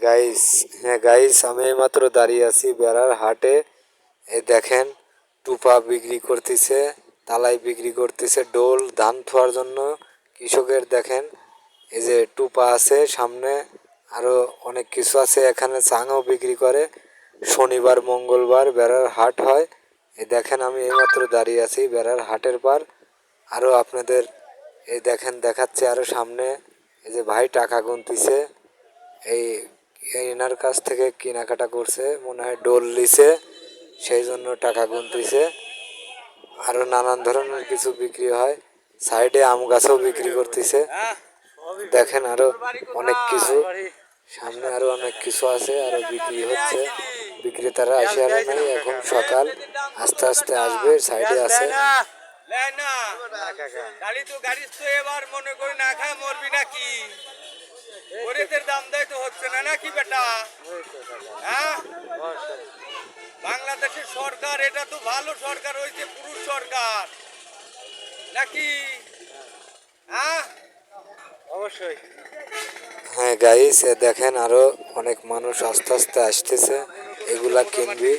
Guys আমি এইমাত্র দাঁড়িয়ে আছি বেড়ার হাটে। এই দেখেন টুপা বিক্রি করতেছে, তালাই বিক্রি করতেছে, ডোল ধান থোয়ার জন্য কৃষকের। দেখেন এই যে টুপা আছে সামনে, আরো অনেক কিছু আছে এখানে। চাঙও বিক্রি করে। শনিবার মঙ্গলবার বেড়ার হাট হয়। এই দেখেন আমি এইমাত্র দাঁড়িয়ে আছি বেড়ার হাটের পার। আরো আপনাদের এই দেখেন দেখাচ্ছে আরো সামনে। এই যে ভাই টাকা গুনতিছে, এই এনার কাছ থেকে কেনাকাটা করছে, মনে হয় ডোল লিছে, সেই জন্য টাকা গুনতিছে। আরো নানান ধরনের কিছু বিক্রি হয়। সাইডে আম গাছও বিক্রি করতেছে। দেখেন আরো অনেক কিছু সামনে, আরো অনেক কিছু আছে, আরো বিক্রি হচ্ছে। বিক্রেতারা আসে আরো নাই, এখন সকাল, আস্তে আস্তে আসবে। সাইডে আছে। এবার মনে করি না খায় মরবি নাকি? গরিবের দাম দেয় তো হচ্ছে না নাকি বেটা? হ্যাঁ, বাংলাদেশের সরকার এটা তো ভালো সরকার হয়েছে, পুরুষ সরকার নাকি? হ্যাঁ, অবশ্যই। হ্যাঁ গাইস, দেখেন আরো অনেক মানুষ আস্তে আস্তে আসতেছে, এগুলা কিনবি।